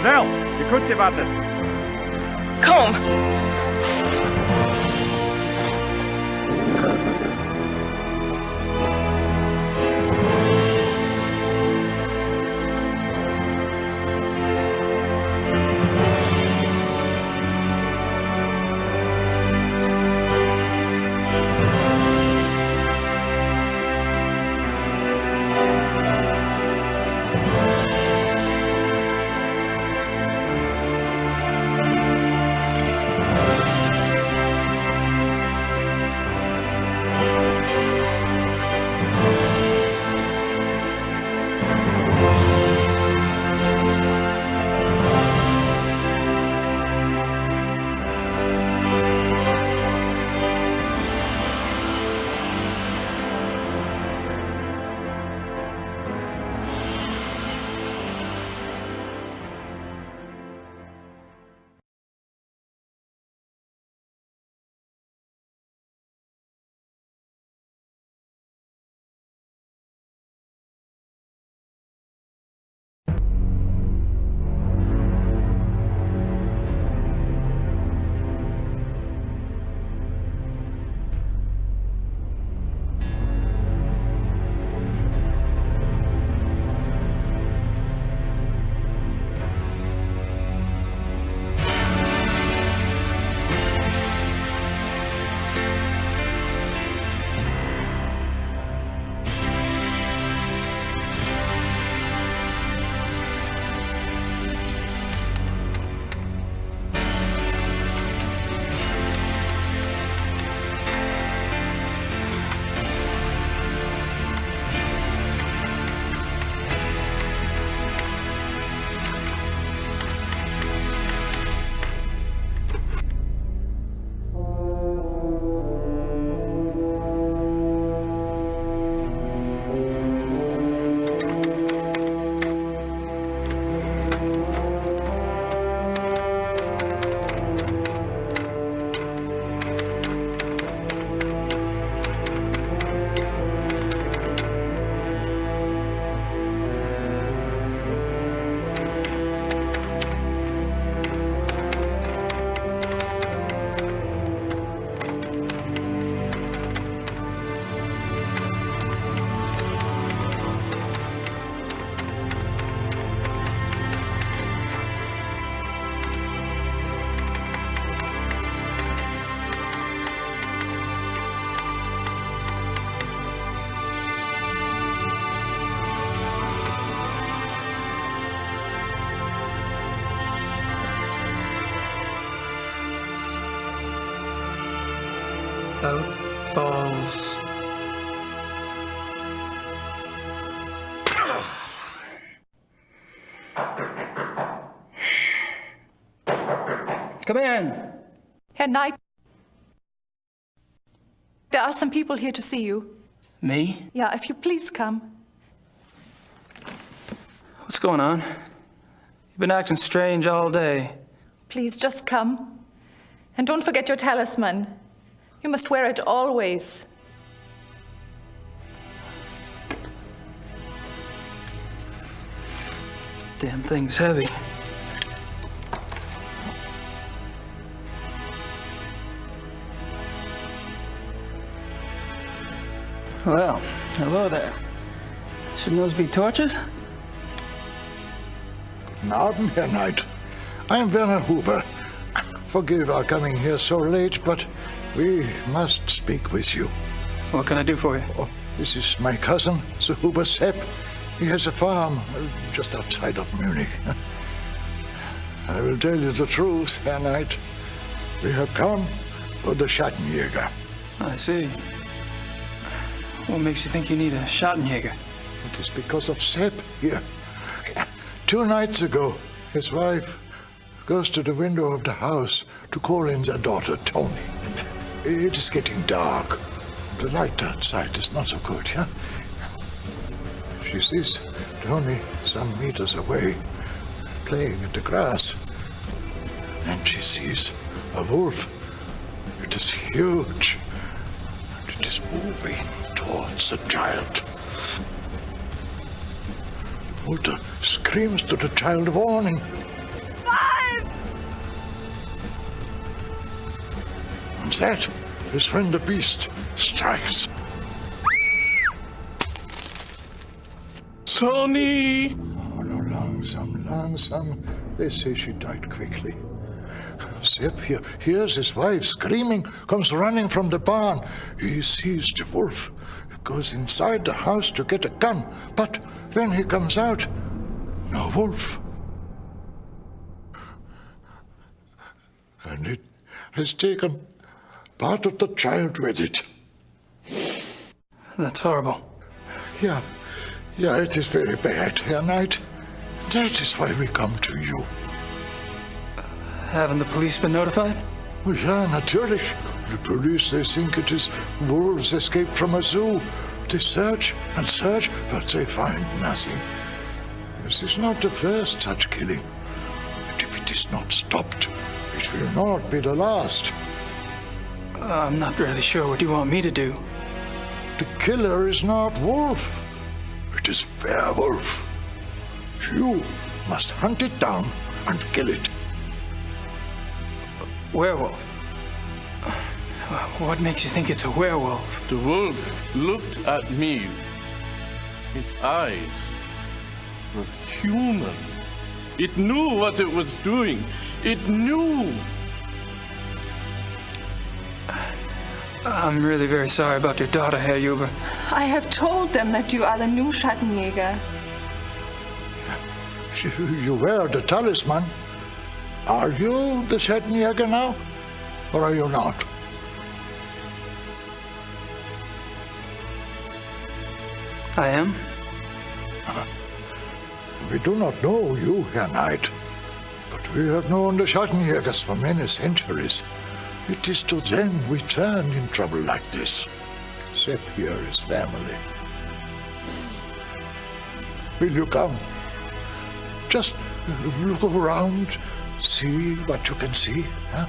Snäll, i kutjevattnet! Kom! Falls. Come in. Herr Knight. There are some people here to see you. Me? Yeah, if you please come. What's going on? You've been acting strange all day. Please just come. And don't forget your talisman. You must wear it always. Damn thing's heavy. Well, hello there. Shouldn't those be torches? Guten Abend, Herr Knight. I am Werner Huber. Forgive our coming here so late, but we must speak with you. What can I do for you? Oh, this is my cousin, Sir Huber Sepp. He has a farm just outside of Munich. I will tell you the truth, Herr Knight. We have come for the Schattenjäger. I see. What makes you think you need a Schattenjäger? It is because of Sepp here. 2 nights ago, his wife goes to the window of the house to call in their daughter, Tony. It is getting dark. The light outside is not so good, yeah? She sees Tony some meters away, playing in the grass. And she sees a wolf. It is huge. And it is moving towards the child. The mother screams to the child, warning. that is when the beast strikes. Tony! Oh, no, Langsam. They say she died quickly. Sepp here hears his wife screaming, comes running from the barn. He sees the wolf, goes inside the house to get a gun, but when he comes out, no wolf. And it has taken part of the child with it. That's horrible. Yeah, it is very bad, Herr Knight. That is why we come to you. Haven't the police been notified? Oh, ja, natürlich. The police, they think it is wolves escaped from a zoo. They search and search, but they find nothing. This is not the first such killing. And if it is not stopped, it will not be the last. I'm not really sure what you want me to do. The killer is not wolf. It is werewolf. You must hunt it down and kill it. Werewolf? What makes you think it's a werewolf? The wolf looked at me. Its eyes were human. It knew what it was doing. It knew. I'm really very sorry about your daughter, Herr Huber. I have told them that you are the new Schattenjäger. You wear the talisman. Are you the Schattenjäger now? Or are you not? I am? We do not know you, Herr Knight, but we have known the Schattenjägers for many centuries. It is to them we turn in trouble like this. Sepp here is family. Will you come? Just look around, see what you can see. Huh?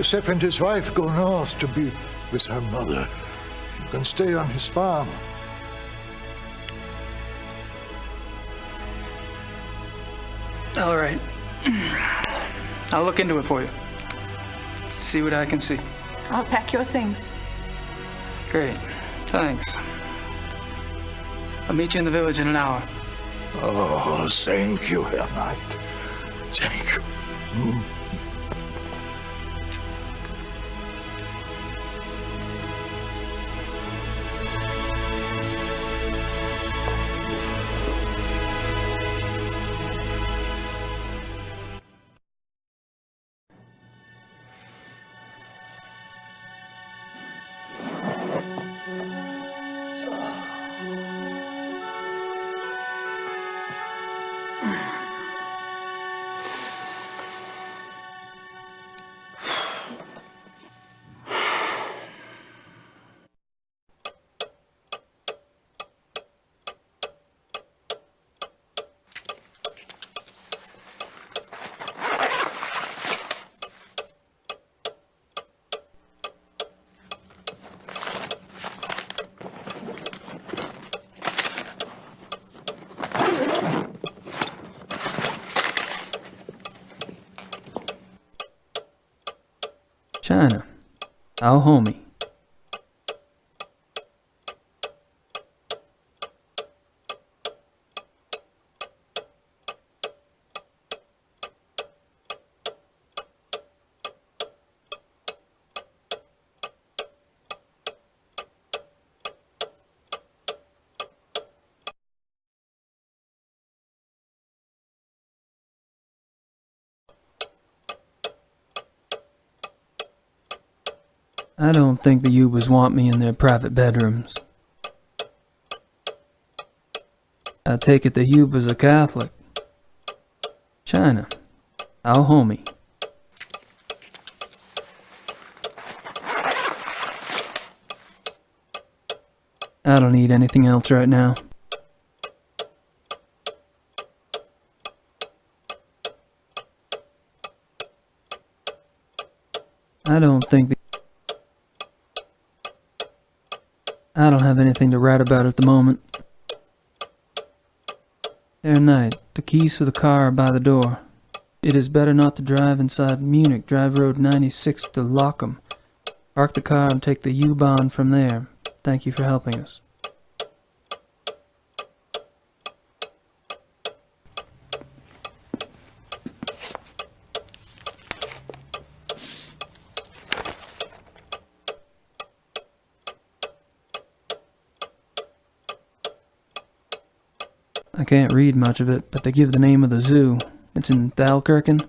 Sepp and his wife go north to be with her mother. You can stay on his farm. All right. I'll look into it for you. See what I can see. I'll pack your things. Great. Thanks. I'll meet you in the village in an hour. Oh, thank you, Herr Knight. Thank you. China, our homie. I don't think the Ubers want me in their private bedrooms. I take it the Ubers are Catholic. China, our homie. I don't need anything else right now. I don't have anything to write about at the moment. Herr Knight, the keys for the car are by the door. It is better not to drive inside Munich. Drive Road 96 to Lockham. Park the car and take the U-Bahn from there. Thank you for helping us. I can't read much of it, but they give the name of the zoo. It's in Thalkirken.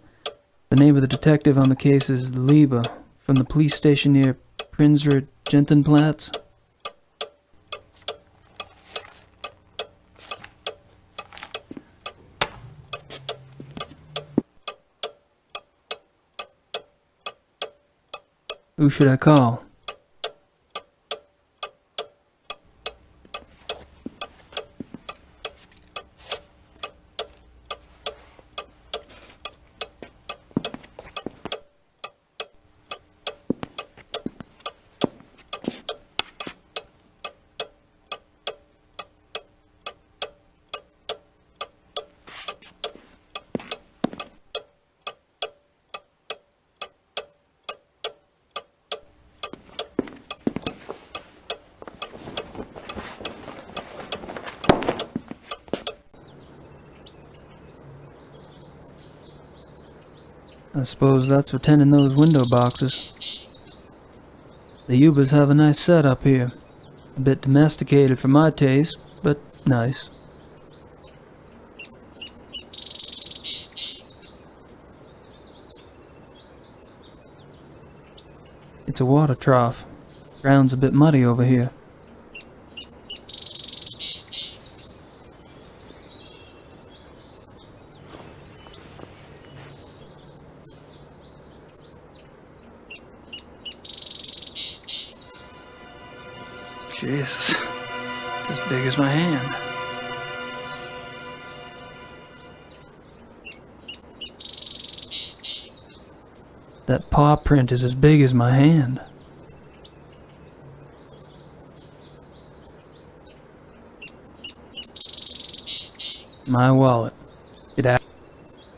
The name of the detective on the case is Liebe, from the police station near Prinsra Gentenplatz. Who should I call? I suppose that's for tending those window boxes. The Yubas have a nice setup here. A bit domesticated for my taste, but nice. It's a water trough. Ground's a bit muddy over here. Jesus, it's as big as my hand. That paw print is as big as my hand. My wallet.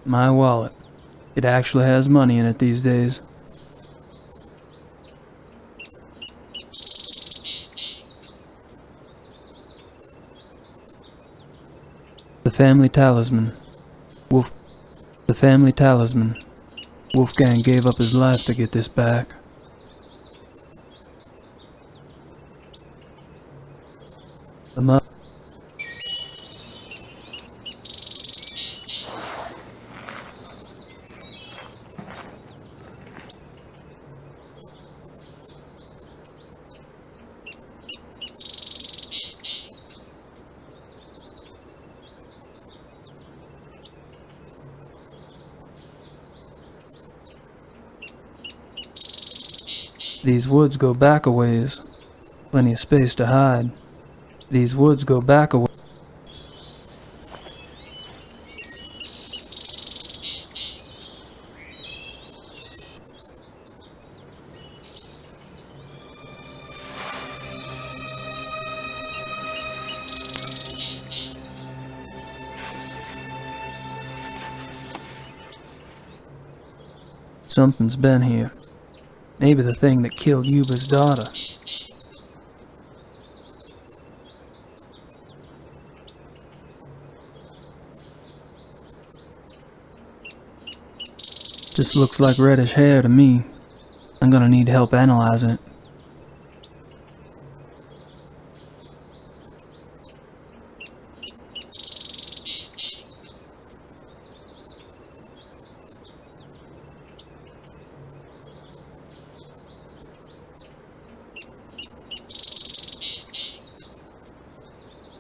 My wallet. It actually has money in it these days. The family talisman. The family talisman. Wolfgang gave up his life to get this back. These woods go back a ways. Plenty of space to hide. These woods go back a ways. Something's been here. Maybe the thing that killed Yuba's daughter. Just looks like reddish hair to me. I'm gonna need help analyzing it.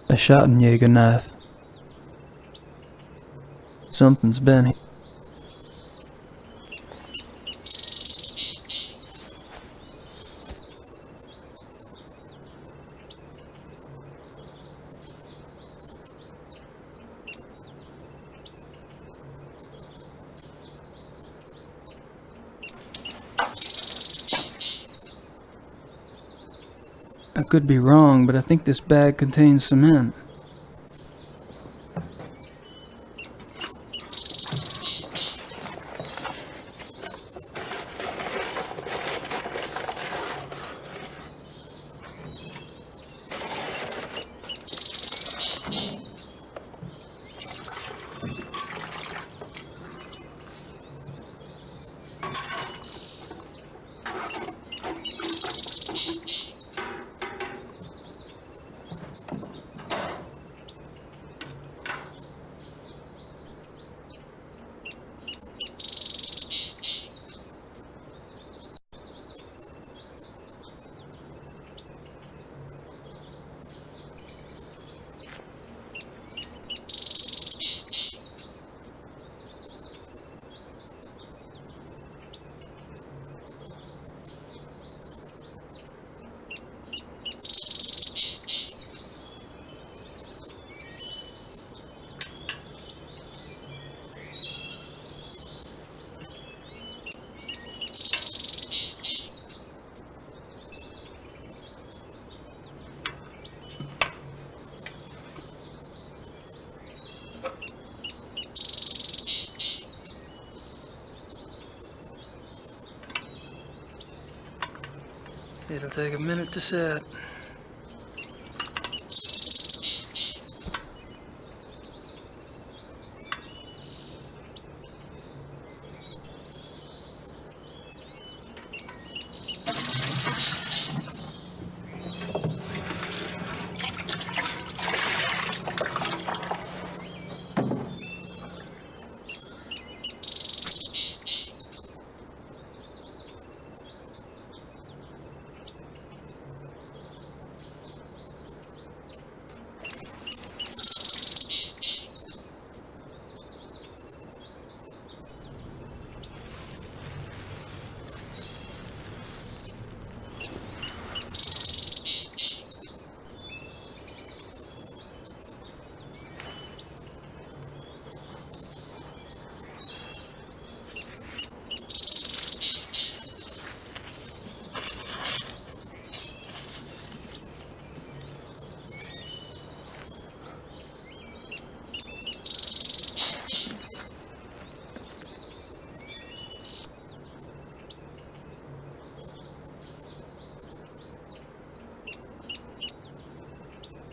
A Schottenjäger knife. Something's been here. I could be wrong, but I think this bag contains cement. It'll take a minute to set.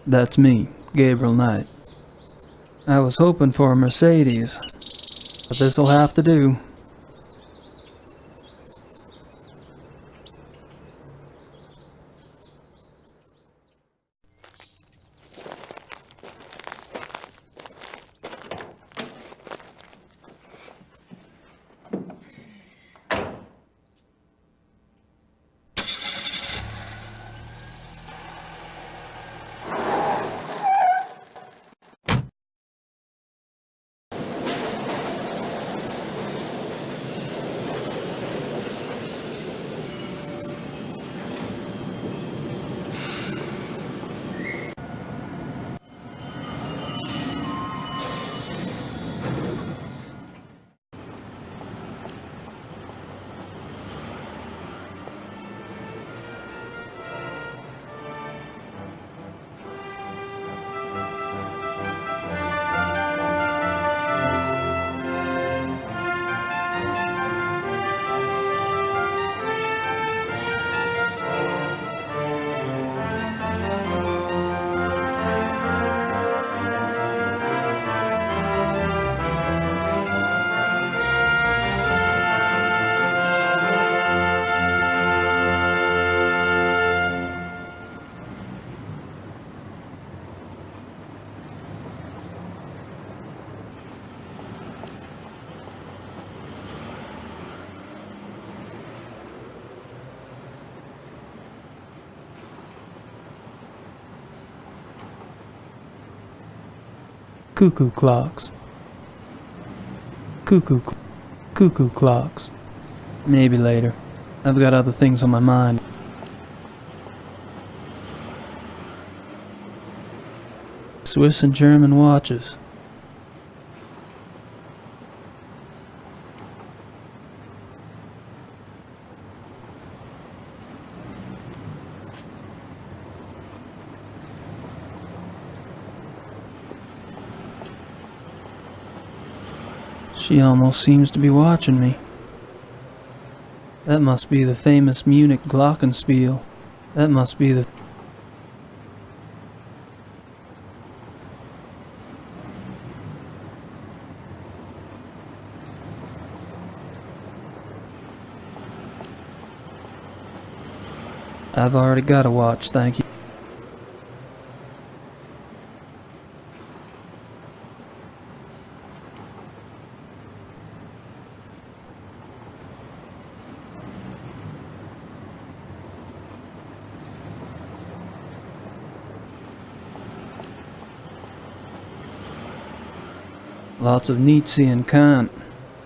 That's me, Gabriel Knight. I was hoping for a Mercedes, but this'll have to do. Cuckoo clocks. Cuckoo clocks. Maybe later. I've got other things on my mind. Swiss and German watches. She almost seems to be watching me. That must be the famous Munich glockenspiel. That must be the... I've already got a watch, thank you. Lots of Nietzsche and Kant.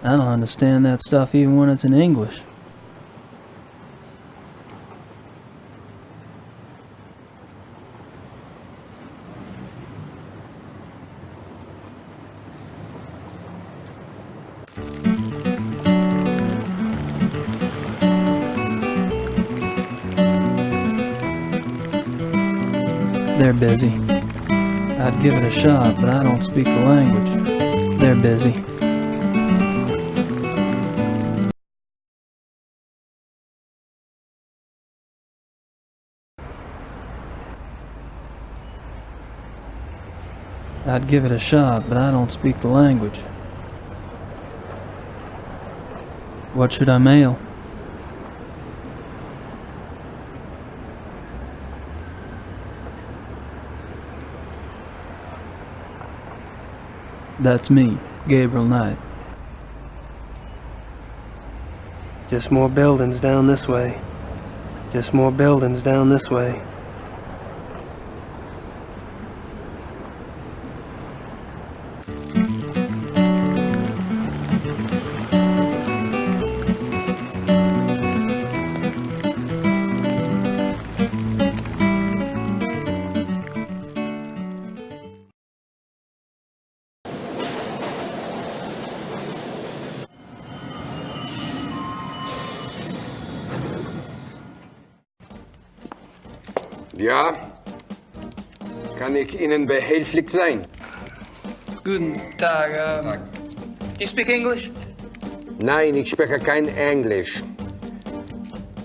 I don't understand that stuff even when it's in English. They're busy. I'd give it a shot, but I don't speak the language. They're busy. I'd give it a shot, but I don't speak the language. What should I mail? That's me, Gabriel Knight. Just more buildings down this way. Just more buildings down this way. Ja, kann ich Ihnen behilflich sein? Guten Tag. Do you speak English? Nein, ich spreche kein Englisch.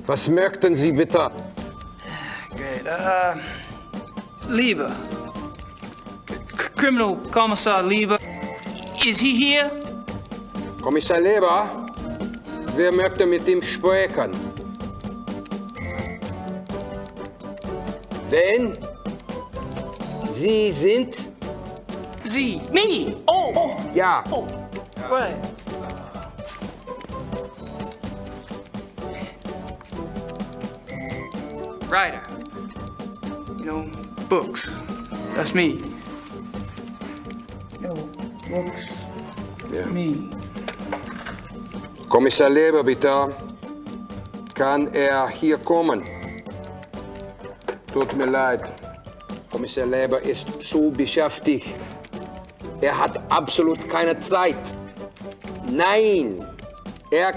Was möchten Sie bitte? Great. Lieber. Criminal Commissar Lieber. Is he here? Kommissar Leber, wer möchte mit ihm sprechen? Wen? Sie sind? Sie. Me. Oh. Ja. Oh. Right. Writer. You know, books. That's me. You know, books. Ja. Me. Kommissar Leber, bitte. Kann hier kommen? Tut mir leid. Kommissar Leber ist zu beschäftigt. Hat absolut keine Zeit. Nein,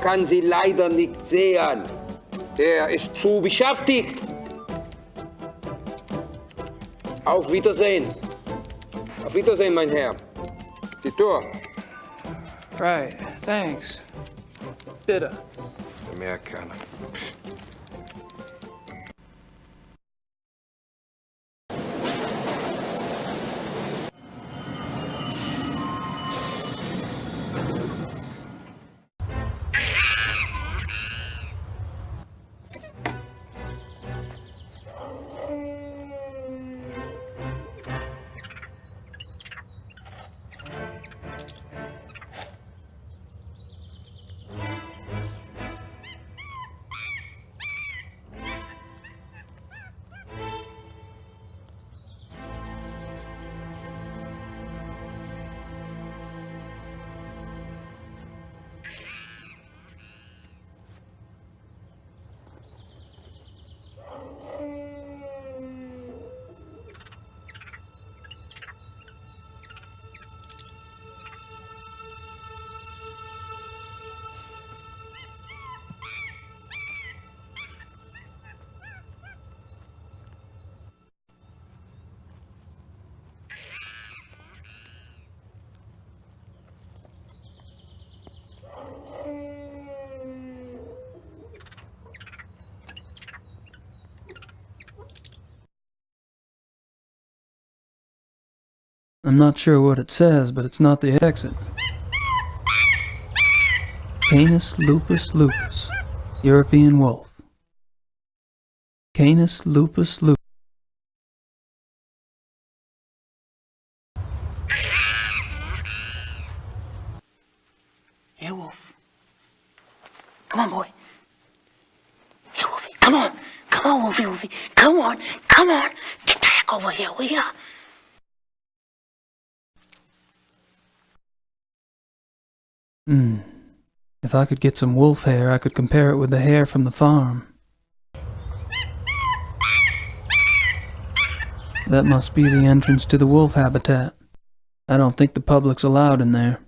kann Sie leider nicht sehen. Ist zu beschäftigt. Auf Wiedersehen. Auf Wiedersehen, mein Herr. Die Tür. Right. Thanks. Bitte. Amerikaner. I'm not sure what it says, but it's not the exit. Canis lupus lupus, European wolf. Canis lupus lupus. Here, Wolf. Come on, boy. Here, Wolfie. Come on. Come on, Wolfie, Wolfie. Come on. Come on. Get the heck over here, will ya? If I could get some wolf hair, I could compare it with the hair from the farm. That must be the entrance to the wolf habitat. I don't think the public's allowed in there.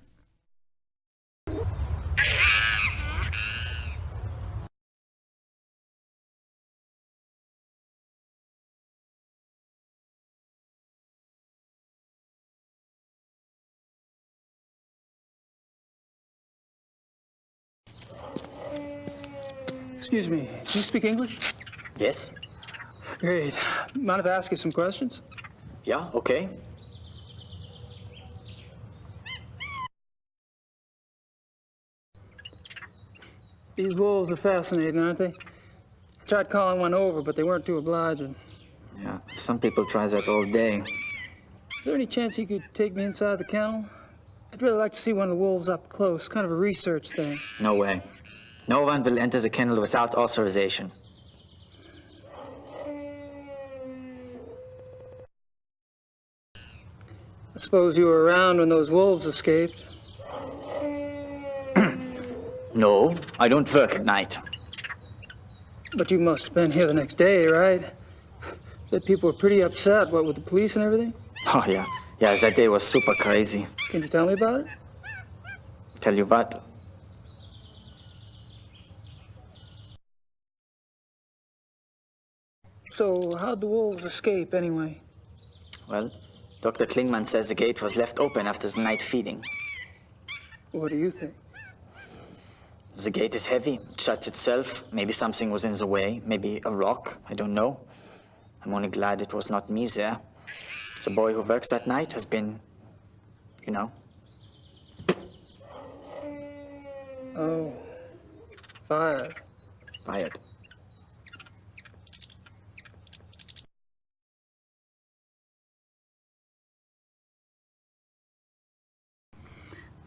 Excuse me, do you speak English? Yes? Great. Mind if I ask you some questions? Yeah, okay. These wolves are fascinating, aren't they? I tried calling one over, but they weren't too obliging. Yeah, some people try that all day. Is there any chance you could take me inside the kennel? I'd really like to see one of the wolves up close, kind of a research thing. No way. No one will enter the kennel without authorization. I suppose you were around when those wolves escaped. No, I don't work at night. But you must have been here the next day, right? That people were pretty upset, what, with the police and everything? Oh, yeah. Yeah, that day was super crazy. Can you tell me about it? Tell you what? So, how'd the wolves escape, anyway? Well, Dr. Klingman says the gate was left open after the night feeding. What do you think? The gate is heavy, it shuts itself. Maybe something was in the way, maybe a rock, I don't know. I'm only glad it was not me there. The boy who works that night has been, you know. Oh, fired. Fired.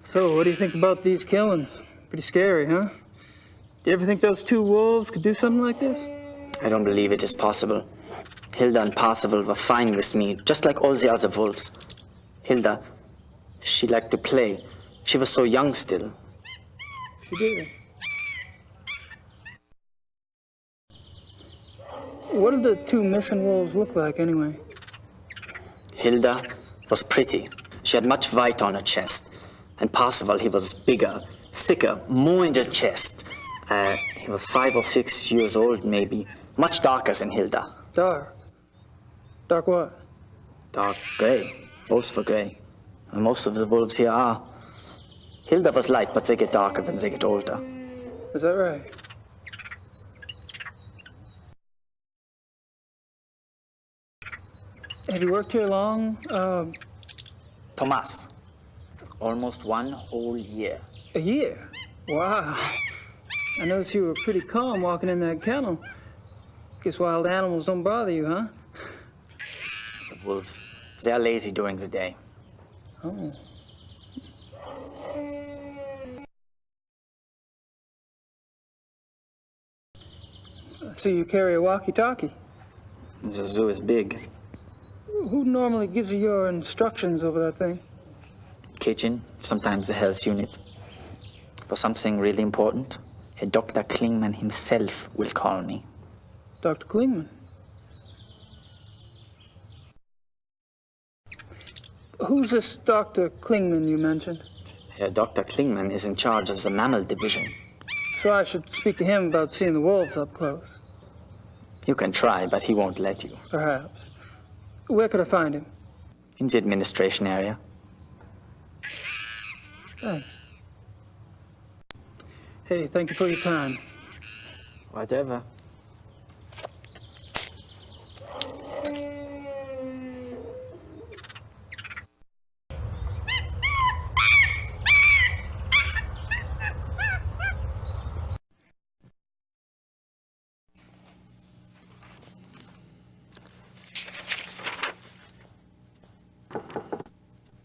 So, what do you think about these killings? Pretty scary, huh? Do you ever think those two wolves could do something like this? I don't believe it is possible. Hilda and Parzival were fine with me, just like all the other wolves. Hilda, she liked to play. She was so young still. She did. What did the two missing wolves look like, anyway? Hilda was pretty. She had much white on her chest. And Parzival, he was bigger, thicker, more in the chest. He was 5 or 6 years old, maybe. Much darker than Hilda. Dark? Dark what? Dark gray. Both were gray. And most of the wolves here are. Hilda was light, but they get darker when they get older. Is that right? Have you worked here long? Thomas. Almost 1 whole year. A year? Wow. I noticed you were pretty calm walking in that kennel. Guess wild animals don't bother you, huh? The wolves, they are lazy during the day. Oh. So you carry a walkie-talkie? The zoo is big. Who normally gives you your instructions over that thing? Kitchen, sometimes the health unit. For something really important, Dr. Klingman himself will call me. Dr. Klingman? Who's this Dr. Klingman you mentioned? Dr. Klingman is in charge of the mammal division. So I should speak to him about seeing the wolves up close. You can try, but he won't let you. Perhaps. Where could I find him? In the administration area. Thanks. Hey, thank you for your time. Whatever.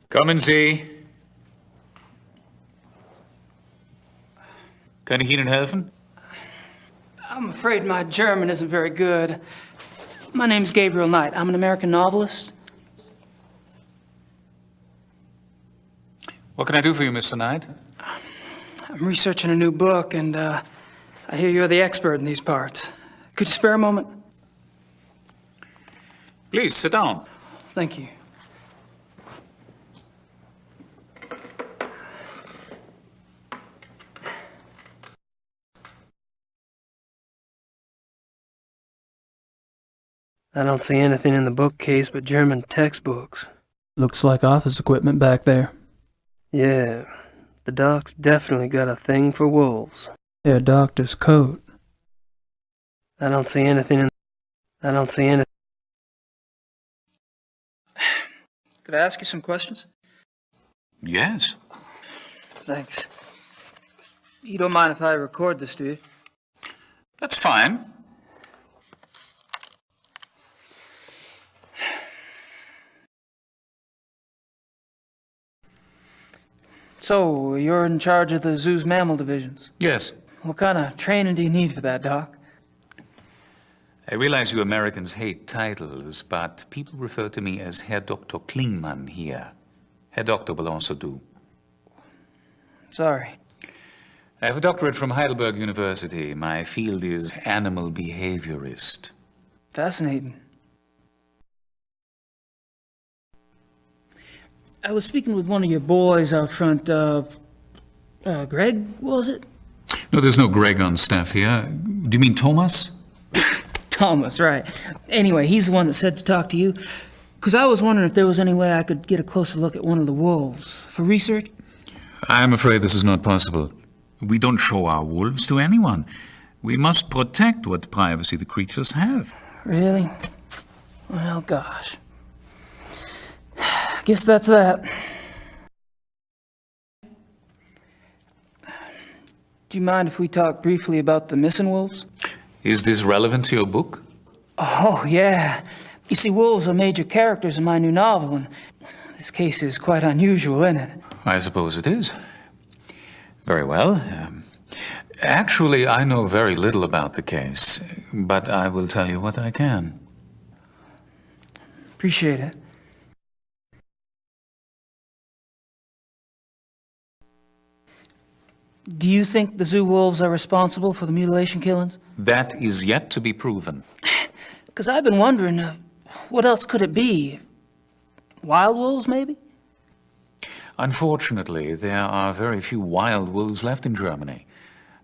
Kommen Sie. Kann ich Ihnen helfen? I'm afraid my German isn't very good. My name's Gabriel Knight. I'm an American novelist. What can I do for you, Mr. Knight? I'm researching a new book, and I hear you're the expert in these parts. Could you spare a moment? Please, sit down. Thank you. I don't see anything in the bookcase but German textbooks. Looks like office equipment back there. Yeah, the doc's definitely got a thing for wolves. Yeah, doctor's coat. I don't see anything. Could I ask you some questions? Yes. Thanks. You don't mind if I record this, do you? That's fine. So, you're in charge of the zoo's mammal divisions. Yes. What kind of training do you need for that, Doc? I realize you Americans hate titles, but people refer to me as Herr Dr. Klingmann here. Herr Doctor will also do. Sorry. I have a doctorate from Heidelberg University. My field is animal behaviorist. Fascinating. I was speaking with one of your boys out front, Greg, was it? No, there's no Greg on staff here. Do you mean Thomas? Thomas, right. Anyway, he's the one that said to talk to you. Because I was wondering if there was any way I could get a closer look at one of the wolves for research. I'm afraid this is not possible. We don't show our wolves to anyone. We must protect what privacy the creatures have. Really? Well, gosh. Guess that's that. Do you mind if we talk briefly about the missing wolves? Is this relevant to your book? Oh, yeah. You see, wolves are major characters in my new novel, and this case is quite unusual, isn't it? I suppose it is. Very well. Actually, I know very little about the case, but I will tell you what I can. Appreciate it. Do you think the zoo wolves are responsible for the mutilation killings? That is yet to be proven. Because I've been wondering, what else could it be? Wild wolves, maybe? Unfortunately, there are very few wild wolves left in Germany.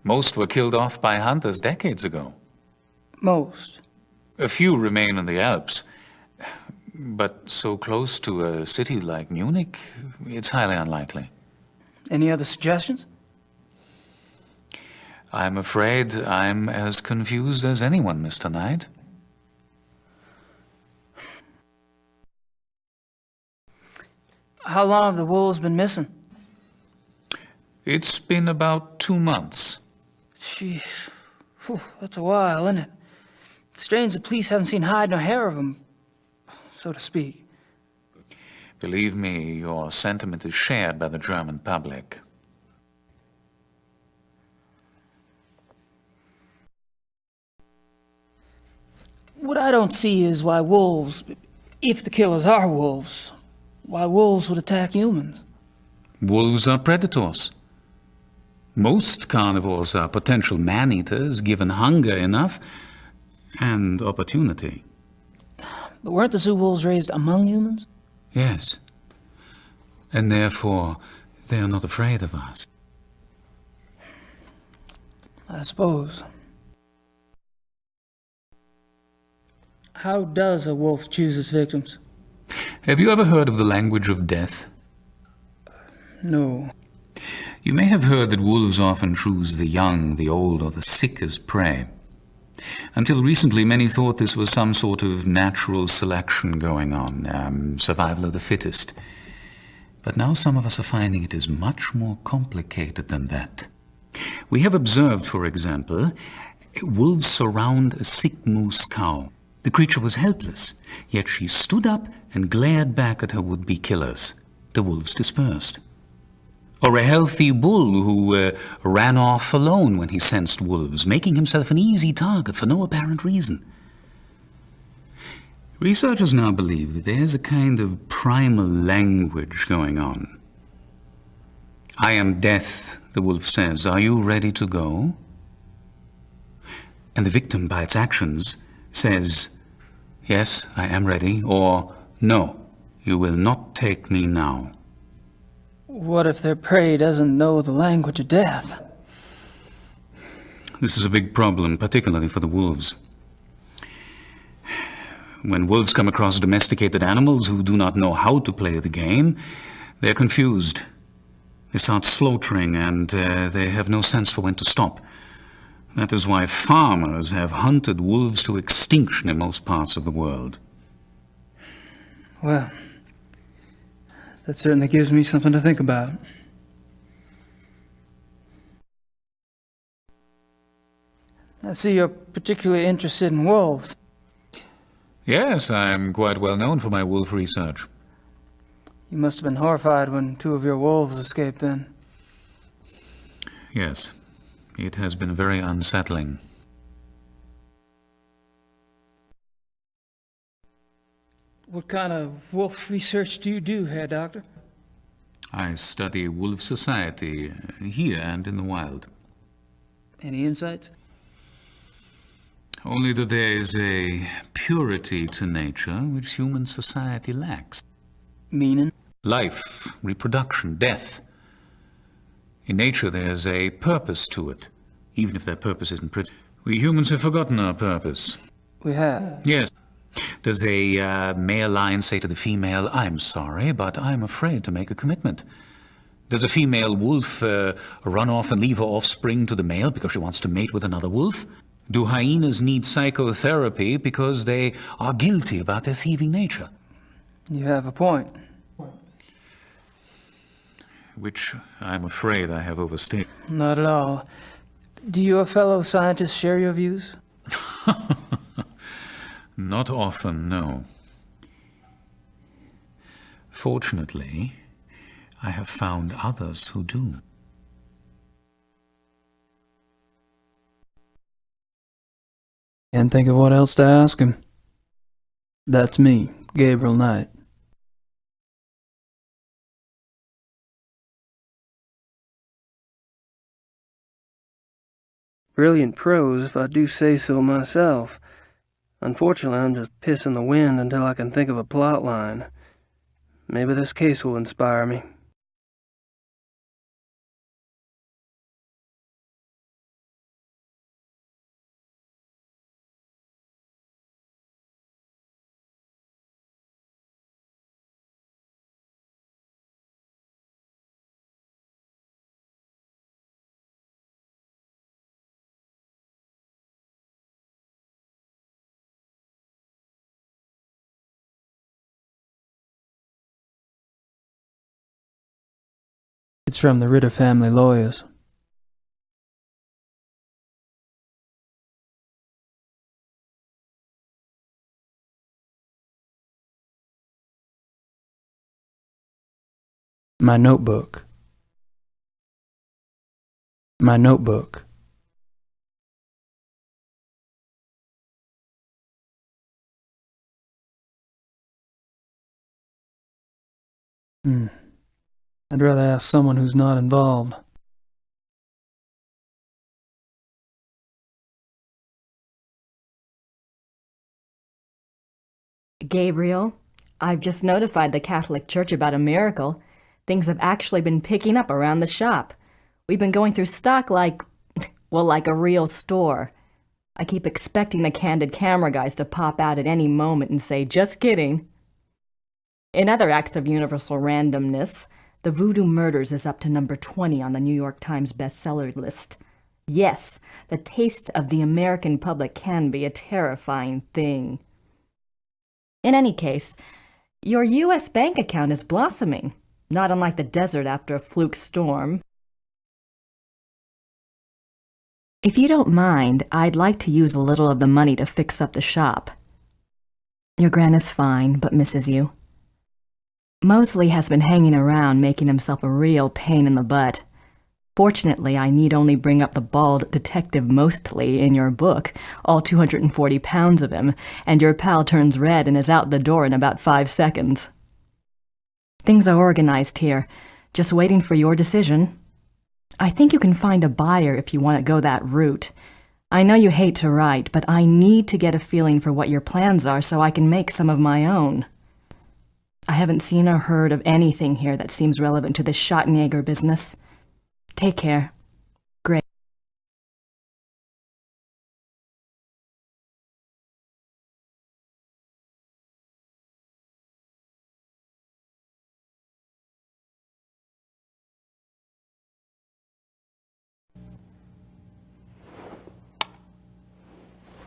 Most were killed off by hunters decades ago. Most? A few remain in the Alps. But so close to a city like Munich, it's highly unlikely. Any other suggestions? I'm afraid I'm as confused as anyone, Mr. Knight. How long have the wolves been missing? It's been about 2 months. Jeez. Whew, that's a while, isn't it? It's strange the police haven't seen hide nor hair of them, so to speak. Believe me, your sentiment is shared by the German public. What I don't see is why wolves, if the killers are wolves, why wolves would attack humans. Wolves are predators. Most carnivores are potential man-eaters, given hunger enough and opportunity. But weren't the zoo wolves raised among humans? Yes. And therefore, they are not afraid of us. I suppose. How does a wolf choose its victims? Have you ever heard of the language of death? No. You may have heard that wolves often choose the young, the old, or the sick as prey. Until recently, many thought this was some sort of natural selection going on, survival of the fittest. But now some of us are finding it is much more complicated than that. We have observed, for example, wolves surround a sick moose cow. The creature was helpless, yet she stood up and glared back at her would-be killers. The wolves dispersed. Or a healthy bull who ran off alone when he sensed wolves, making himself an easy target for no apparent reason. Researchers now believe that there's a kind of primal language going on. "I am death," the wolf says. "Are you ready to go?" And the victim, by its actions, says, "Yes, I am ready," or "No, you will not take me now." What if their prey doesn't know the language of death? This is a big problem, particularly for the wolves. When wolves come across domesticated animals who do not know how to play the game, they're confused. They start slaughtering and they have no sense for when to stop. That is why farmers have hunted wolves to extinction in most parts of the world. Well, that certainly gives me something to think about. I see you're particularly interested in wolves. Yes, I'm quite well known for my wolf research. You must have been horrified when 2 of your wolves escaped then. Yes, it has been very unsettling. What kind of wolf research do you do, Herr Doctor? I study wolf society here and in the wild. Any insights? Only that there is a purity to nature which human society lacks. Meaning? Life, reproduction, death. In nature there's a purpose to it, even if that purpose isn't pretty. We humans have forgotten our purpose. We have. Yes. Does a male lion say to the female, "I'm sorry, but I'm afraid to make a commitment"? Does a female wolf run off and leave her offspring to the male because she wants to mate with another wolf? Do hyenas need psychotherapy because they are guilty about their thieving nature? You have a point. Which I'm afraid I have overstated. Not at all. Do your fellow scientists share your views? Not often, no. Fortunately, I have found others who do. Can't think of what else to ask him. That's me, Gabriel Knight. Brilliant prose, if I do say so myself. Unfortunately, I'm just pissing the wind until I can think of a plot line. Maybe this case will inspire me. It's from the Ritter family lawyers. My notebook. My notebook. I'd rather ask someone who's not involved. Gabriel, I've just notified the Catholic Church about a miracle. Things have actually been picking up around the shop. We've been going through stock like a real store. I keep expecting the candid camera guys to pop out at any moment and say, "Just kidding." In other acts of universal randomness, the Voodoo Murders is up to number 20 on the New York Times bestseller list. Yes, the taste of the American public can be a terrifying thing. In any case, your U.S. bank account is blossoming, not unlike the desert after a fluke storm. If you don't mind, I'd like to use a little of the money to fix up the shop. Your Gran is fine, but misses you. Mosley has been hanging around, making himself a real pain in the butt. Fortunately, I need only bring up the bald detective Mostly in your book, all 240 pounds of him, and your pal turns red and is out the door in about 5 seconds. Things are organized here, just waiting for your decision. I think you can find a buyer if you want to go that route. I know you hate to write, but I need to get a feeling for what your plans are so I can make some of my own. I haven't seen or heard of anything here that seems relevant to this Schottenjäger business. Take care. Great.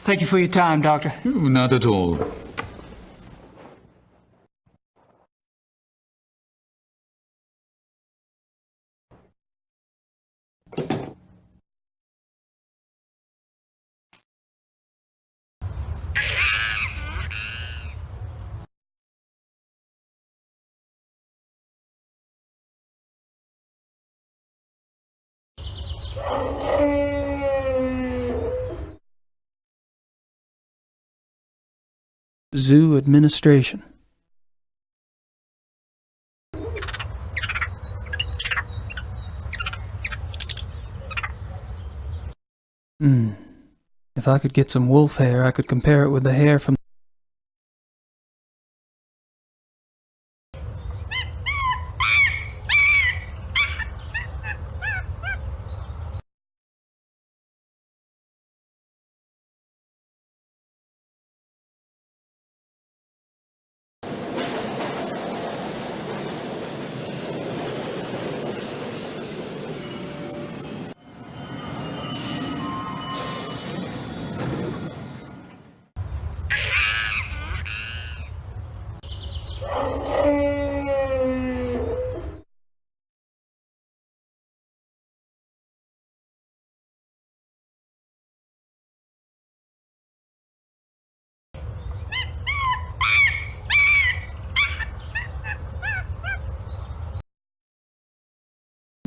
Thank you for your time, Doctor. Not at all. Zoo administration. If I could get some wolf hair, I could compare it with the hair from...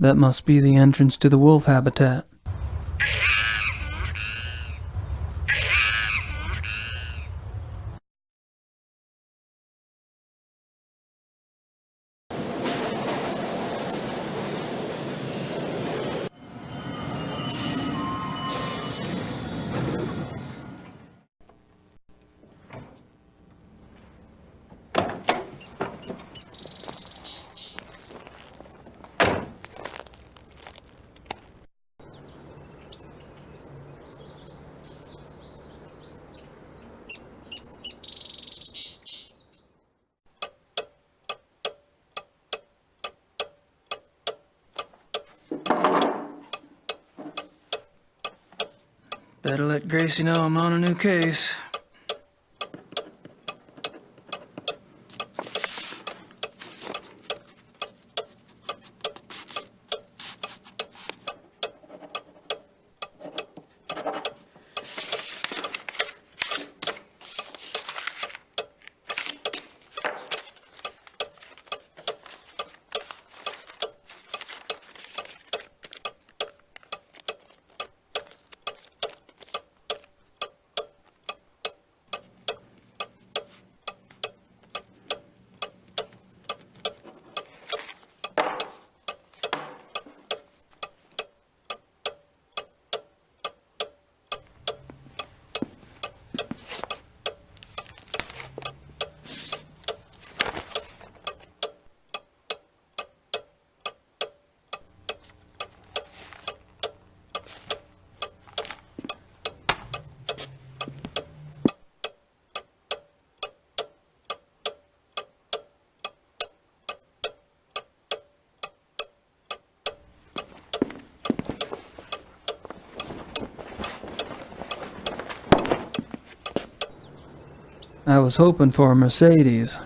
That must be the entrance to the wolf habitat. Better let Gracie know I'm on a new case. I was hoping for a Mercedes.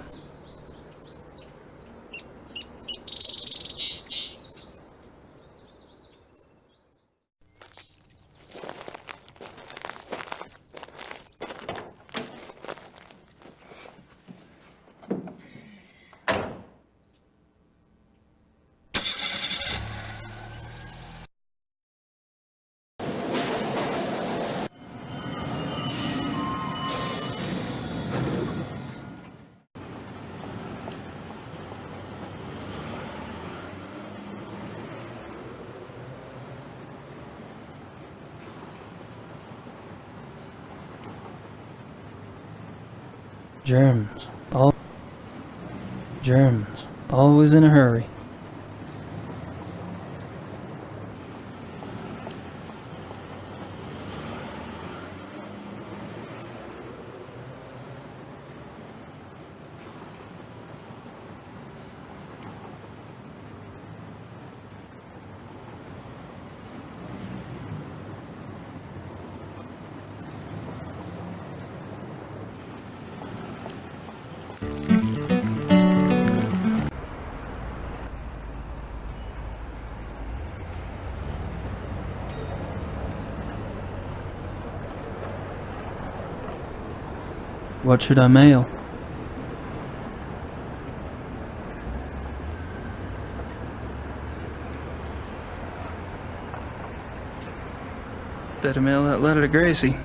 Germs, always in a hurry. What should I mail? Better mail that letter to Gracie.